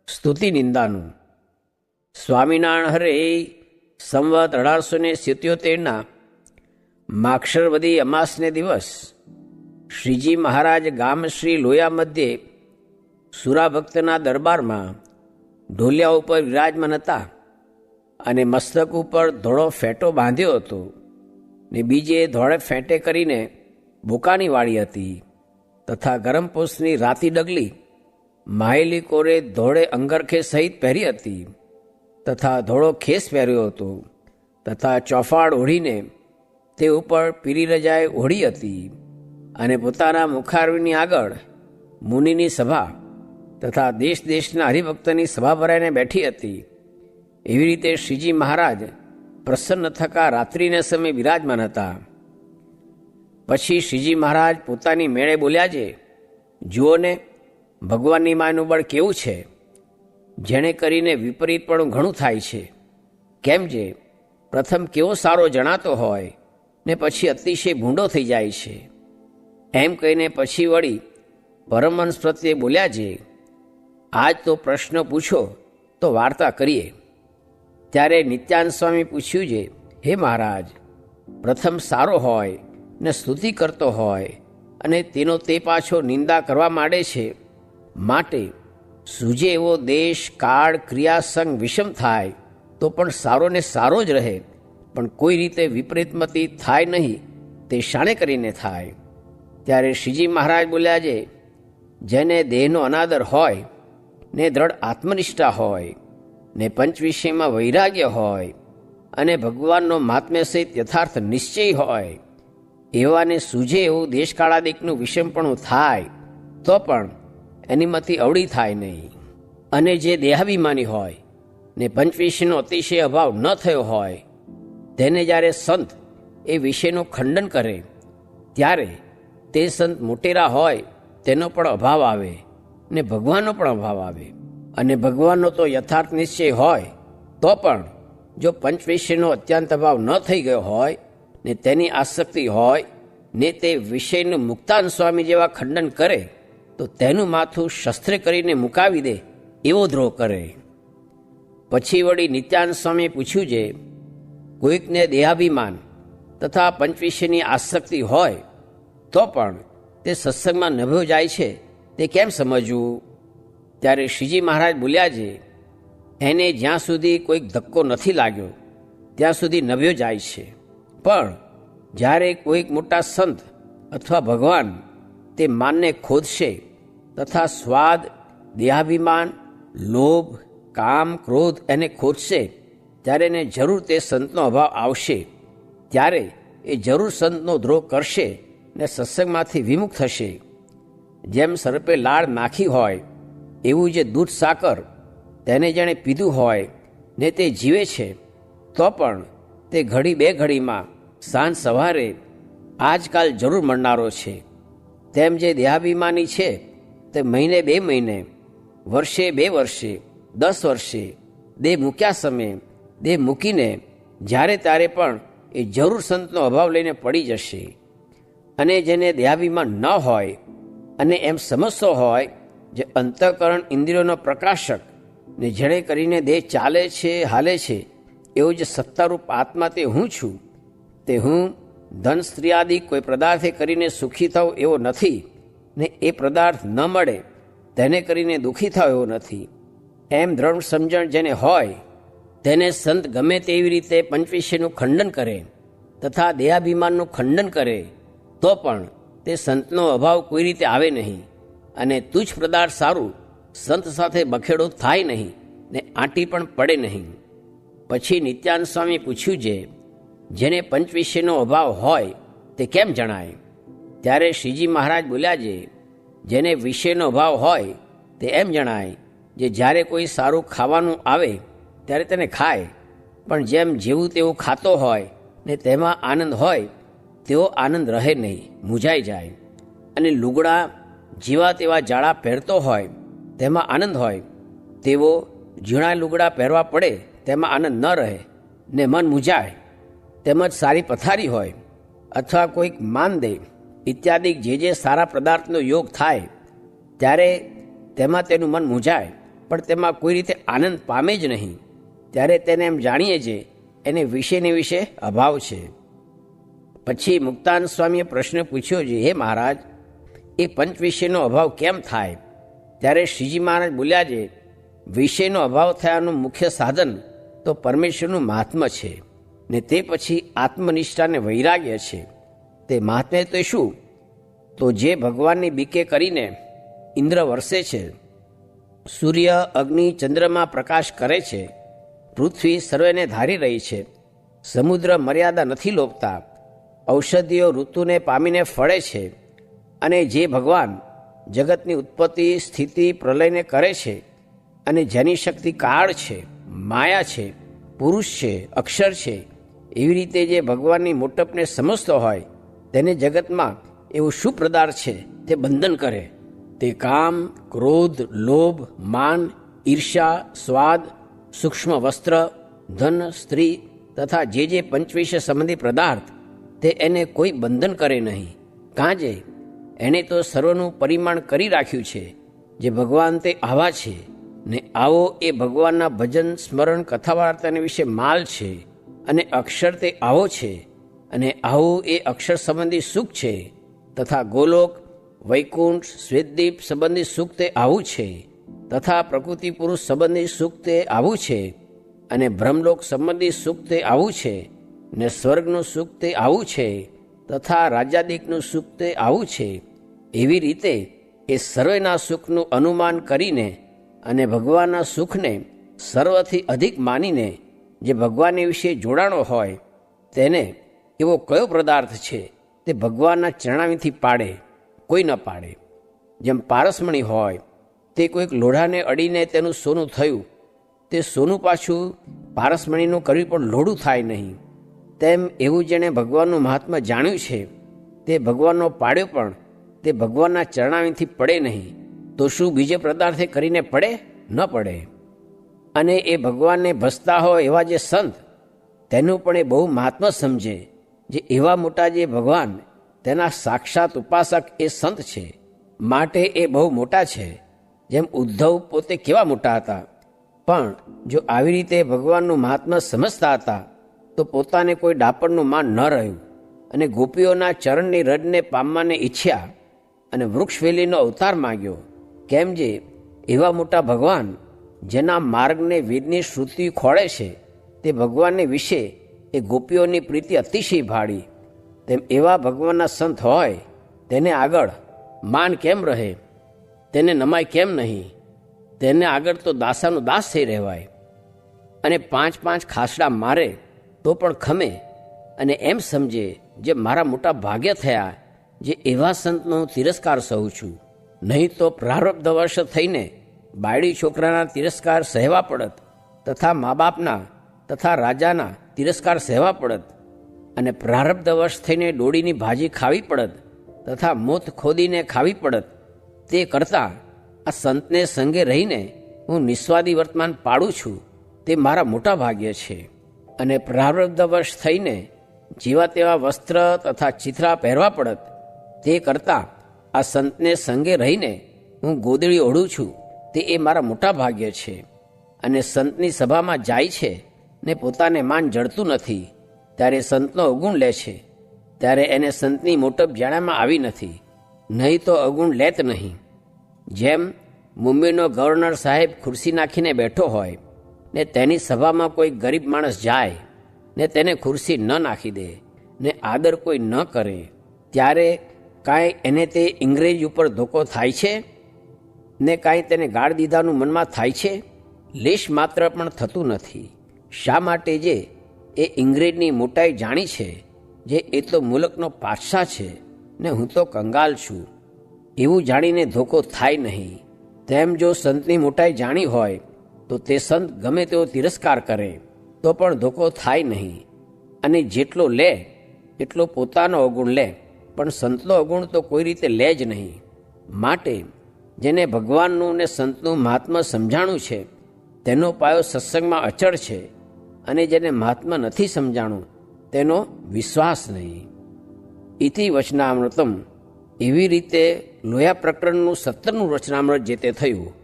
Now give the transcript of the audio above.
સ્તુતિ નિંદાનું. સ્વામિનારાયણ હરે સંવત 1877 માક્ષરવદી અમાસને દિવસ શ્રીજી મહારાજ ગામ શ્રી લોયા મધ્યે સુરાભક્તના દરબારમાં ઢોલિયા ઉપર વિરાજમાન હતા અને મસ્તક ઉપર ધોળો ફેંટો બાંધ્યો હતો ને બીજે ધોળે ફેંટે કરીને બુકાની વાળી હતી તથા ગરમ પોસની રાતી ડગલી માહેલી કોરે ધોળે અંગરખે સહિત પહેરી હતી તથા ધોળો ખેસ પહેર્યો હતો તથા ચોફાડ ઓઢીને તે ઉપર પીરી રજાએ ઓઢી હતી અને પોતાના મુખારવીની આગળ મુનિની સભા તથા દેશ દેશના હરિભક્તની સભા ભરાઈને બેઠી હતી. એવી રીતે શ્રીજી મહારાજ પ્રસન્ન થકા રાત્રિના સમયે બિરાજમાન હતા. પછી શ્રીજી મહારાજ પોતાની મેળે બોલ્યા છે, જુઓ ને ભગવાનની માનું બળ કેવું છે, જેણે કરીને વિપરીતપણું ઘણું થાય છે. કેમ છે પ્રથમ કેવો સારો જણાતો હોય ને પછી અતિશય ભૂંડો થઈ જાય છે. એમ કહીને પછી વળી પરમહંસ પ્રત્યે બોલ્યા છે, આજ તો પ્રશ્ન પૂછો તો વાર્તા કરીએ. ત્યારે નિત્યાનંદ સ્વામી પૂછ્યું છે, હે મહારાજ, પ્રથમ સારો હોય ને સ્તુતિ કરતો હોય અને તેનો તે પાછો નિંદા કરવા માંડે છે, માટે સૂજે એવો દેશ કાળ ક્રિયા સંગ વિષમ થાય તો પણ સારો ને સારો જ રહે, પણ કોઈ રીતે વિપરીતમતી થાય નહીં, તે શાણે કરીને થાય. ત્યારે શ્રીજી મહારાજ બોલ્યા છે, જેને દેહનો અનાદર હોય ને દ્રઢ આત્મનિષ્ઠા હોય ને પંચ વિષયમાં વૈરાગ્ય હોય અને ભગવાનનો મહાત્મ્ય સહિત યથાર્થ નિશ્ચય હોય, એવાને સૂજે એવું દેશકાળાદિકનું વિષમપણું થાય તો પણ એનીમાંથી અવળી થાય નહીં. અને જે દેહાભિમાની હોય ને પંચવિષયનો અતિશય અભાવ ન થયો હોય, તેને જ્યારે સંત એ વિષયનું ખંડન કરે ત્યારે તે સંત મોટેરા હોય તેનો પણ અભાવ આવે ને ભગવાનનો પણ અભાવ આવે. અને ભગવાનનો તો યથાર્થ નિશ્ચય હોય તો પણ જો પંચવિષયનો અત્યંત અભાવ ન થઈ ગયો હોય ને તેની આસક્તિ હોય ને તે વિષયનું મુક્તાન સ્વામી જેવા ખંડન કરે તો તેનું માથું શસ્ત્રે કરીને મુકાવી દે એવો દ્રોહ કરે. પછી વળી નિત્યાનંદ સ્વામીએ પૂછ્યું છે, કોઈકને દેહાભિમાન તથા પંચવિષયની આસક્તિ હોય તો પણ તે સત્સંગમાં નભ્યો જાય છે, તે કેમ સમજવું? ત્યારે શ્રીજી મહારાજ બોલ્યા છે, એને જ્યાં સુધી કોઈક ધક્કો નથી લાગ્યો ત્યાં સુધી નભ્યો જાય છે, પણ જ્યારે કોઈક મોટા સંત અથવા ભગવાન તે માનને ખોદશે તથા સ્વાદ, દેહાભિમાન, લોભ, કામ, ક્રોધ એને ખોદશે ત્યારે એને જરૂર તે સંતનો અભાવ આવશે. ત્યારે એ જરૂર સંતનો દ્રોહ કરશે ને સત્સંગમાંથી વિમુખ થશે. જેમ સર્પે લાળ નાખી હોય એવું જે દૂધ સાકર તેને જેણે પીધું હોય ને તે જીવે છે, તો પણ તે ઘડી બે ઘડીમાં સાંજ સવારે આજકાલ જરૂર મળનારો છે. તેમ જે દેહાભિમાની છે તે મહિને બે મહિને, વર્ષે બે વર્ષે, 10 વર્ષે દેહ મૂક્યા સમયે દેહ મૂકીને જ્યારે ત્યારે પણ એ જરૂર સંતનો અભાવ લઈને પડી જશે. અને જેને દેહાભિમાન ન હોય અને એમ સમજતો હોય જે અંતઃકરણ ઇન્દ્રિયોનો પ્રકાશક ને જેણે કરીને દેહ ચાલે છે, હાલે છે, એવું જે સત્તારૂપ આત્મા તે હું છું, તે હું ધન સ્ત્રી આદિ કોઈ પદાર્થે કરીને સુખી થવું એવો નથી ને એ પદાર્થ ન મળે તેને કરીને દુઃખી થવો એવો નથી. એમ દ્રઢ સમજણ જેને હોય તેને સંત ગમે તેવી રીતે પંચવિષયનું ખંડન કરે તથા દેહાભિમાનનું ખંડન કરે તો પણ તે સંતનો અભાવ કોઈ રીતે આવે નહીં અને તુચ્છ પદાર્થ સારું સંત સાથે બખેડો થાય નહીં ને આંટી પણ પડે નહીં. પછી નિત્યાનંદ સ્વામી પૂછ્યું છે, જેને પંચવિષયનો અભાવ હોય તે કેમ જણાય? ત્યારે શ્રીજી મહારાજ બોલ્યા છે, જેને વિષયનો અભાવ હોય તે એમ જણાય જે જ્યારે કોઈ સારું ખાવાનું આવે ત્યારે તેને ખાય, પણ જેમ જેવું તેવું ખાતો હોય ને તેમાં આનંદ હોય તેવો આનંદ રહે નહીં, મૂંઝાઈ જાય. અને લુગડા જેવા તેવા જાડા પહેરતો હોય તેમાં આનંદ હોય, તેવો ઝીણા લુગડા પહેરવા પડે તેમાં આનંદ ન રહે ને મન મૂંઝાય. તેમજ સારી પથારી હોય અથવા કોઈક માનદે ઇત્યાદિ જે સારા પદાર્થનો યોગ થાય ત્યારે તેમાં તેનું મન મૂંઝાય પણ તેમાં કોઈ રીતે આનંદ પામે જ નહીં, ત્યારે તેને એમ જાણીએ જે એને વિષયને વિશે અભાવ છે. પછી મુક્તાનંદ સ્વામીએ પ્રશ્ન પૂછ્યો છે, હે મહારાજ, એ પંચ વિષયનો અભાવ કેમ થાય? ત્યારે શ્રીજી મહારાજ બોલ્યા છે, વિષયનો અભાવ થયાનું મુખ્ય સાધન તો પરમેશ્વરનું મહાત્મ્ય છે, ને તે પછી આત્મનિષ્ઠાને વૈરાગ્ય છે. તે મહાત્મ્ય તો શું? તો જે ભગવાનની બીકે કરીને ઇન્દ્ર વરસે છે, સૂર્ય અગ્નિ ચંદ્રમાં પ્રકાશ કરે છે, પૃથ્વી સર્વેને ધારી રહી છે, સમુદ્ર મર્યાદા નથી લોપતા, ઔષધિઓ ઋતુને પામીને ફળે છે, અને જે ભગવાન જગતની ઉત્પત્તિ સ્થિતિ પ્રલયને કરે છે, અને જેની શક્તિ કાળ છે, માયા છે, પુરુષ છે, અક્ષર છે, એવી રીતે જે ભગવાનની મોટપને સમજતો હોય તેને જગતમાં એવું શું પદાર્થ છે તે બંધન કરે? તે કામ, ક્રોધ, લોભ, માન, ઈર્ષા, સ્વાદ, સૂક્ષ્મ વસ્ત્ર, ધન, સ્ત્રી તથા જે પંચવિષય સંબંધી પદાર્થ, તે એને કોઈ બંધન કરે નહીં. કાંજે એણે તો સર્વનું પરિમાણ કરી રાખ્યું છે. જે ભગવાન તે આવા છે, ને આવો એ ભગવાનના ભજન સ્મરણ કથા વાર્તાને વિશે માલ છે, અને અક્ષર તે આવો છે, અને આવું એ અક્ષર સંબંધી સુખ છે, તથા ગોલોક, વૈકુંઠ, શ્વેતદીપ સંબંધી સુખ તે આવું છે, તથા પ્રકૃતિ પુરુષ સંબંધી સુખ તે આવું છે, અને બ્રહ્મલોક સંબંધી સુખ તે આવું છે, ને સ્વર્ગનું સુખ તે આવું છે, તથા રાજ્યાદિકનું સુખ તે આવું છે. એવી રીતે એ સર્વના સુખનું અનુમાન કરીને અને ભગવાનના સુખને સર્વથી અધિક માનીને જે ભગવાનને વિશે જોડાણો હોય તેને એવો કયો પદાર્થ છે તે ભગવાનના ચરણાવીથી પાડે? કોઈ ન પાડે. જેમ પારસમણી હોય તે કોઈક લોઢાને અડીને તેનું સોનું થયું, તે સોનું પાછું પારસમણીનું કર્યું પણ લોઢું થાય નહીં, તેમ એવું જેણે ભગવાનનું મહાત્મ્ય જાણ્યું છે તે ભગવાનનો પાડ્યો પણ તે ભગવાનના ચરણાવીથી પડે નહીં, તો શું બીજે પદાર્થે કરીને પડે? ન પડે. અને એ ભગવાનને ભસતા હોય એવા જે સંત, તેનું પણ એ બહુ મહાત્મ્ય સમજે. જે એવા મોટા જે ભગવાન તેના સાક્ષાત ઉપાસક એ સંત છે, માટે એ બહુ મોટા છે. જેમ ઉદ્ધવ પોતે કેવા મોટા હતા, પણ જો આવી રીતે ભગવાનનું મહાત્મ્ય સમજતા હતા તો પોતાને કોઈ ડાપણનું માન ન રહ્યું, અને ગોપીઓના ચરણની રજને પામવાને ઈચ્છ્યા અને વૃક્ષવેલીનો અવતાર માગ્યો. કેમ જે એવા મોટા ભગવાન જેના માર્ગને વેદની શ્રુતિ ખોળે છે, તે ભગવાનને વિશે એ ગોપીઓની પ્રીતિ અતિશય ભાળી. તેમ એવા ભગવાનના સંત હોય તેને આગળ માન કેમ રહે? તેને નમાય કેમ નહીં? તેને આગળ તો દાસાનું દાસ થઈ રહેવાય. અને 5 ખાસડા મારે તો પણ ખમે, અને એમ સમજે જે મારા મોટા ભાગ્ય થયા જે એવા સંતનો હું તિરસ્કાર સહું છું. નહીં તો પ્રારબ્ધવશ થઈને બાયડી છોકરાના તિરસ્કાર સહેવા પડત, તથા મા બાપના તથા રાજાના તિરસ્કાર સહેવા પડત, અને પ્રારબ્ધવશ થઈને ડોડીની ભાજી ખાવી પડત, તથા મોત ખોદીને ખાવી પડત. તે કરતાં આ સંતને સંગે રહીને હું નિસ્વાદી વર્તમાન પાડું છું, તે મારા મોટા ભાગ્ય છે. અને પ્રારબ્ધવશ થઈને જેવા તેવા વસ્ત્ર તથા ચિથરા પહેરવા પડત, તે કરતાં આ સંતને સંગે રહીને હું ગોદડી ઓઢું છું, તે એ મારા મોટા ભાગ્ય છે. અને સંતની સભામાં જાય છે ને પોતાને માન જડતું નથી, ત્યારે સંતનો અવગુણ લે છે, ત્યારે એને સંતની મોટપ જાણ્યામાં આવી નથી, નહીં તો અવગુણ લેત નહીં. જેમ મુંબઈનો ગવર્નર સાહેબ ખુરશી નાખીને બેઠો હોય ને તેની સભામાં કોઈ ગરીબ માણસ જાય ને તેને ખુરશી ન નાખી દે ને આદર કોઈ ન કરે, ત્યારે કાંઈ એને તે ઇંગ્રેજ ઉપર ધોકો થાય છે ને કાંઈ તેને ગાળ દીધાનું મનમાં થાય છે? લેશ માત્ર પણ થતું નથી. શા માટે? જે એ ઇંગ્રેજની મોટાઈ જાણી છે, જે એ તો મુલકનો પાતશાહ છે ને હું તો કંગાલ છું, એવું જાણીને ધોકો થાય નહીં. તેમ જો સંતની મોટાઈ જાણી હોય તો તે સંત ગમે તેવો તિરસ્કાર કરે તો પણ ધોકો થાય નહીં. અને જેટલો લે એટલો પોતાનો અવગુણ લે, પણ સંતનો અવગુણ તો કોઈ રીતે લે જ નહીં. માટે જેને ભગવાનનું ને સંતનું મહાત્મ્ય સમજાણું છે તેનો પાયો સત્સંગમાં અચળ છે, અને જેને મહાત્મા નથી સમજાણું તેનો વિશ્વાસ નહીં. ઇતિ વચનામૃતમ. એવી રીતે લોયા પ્રકરણનું 17મું વચનામૃત જે તે થયું.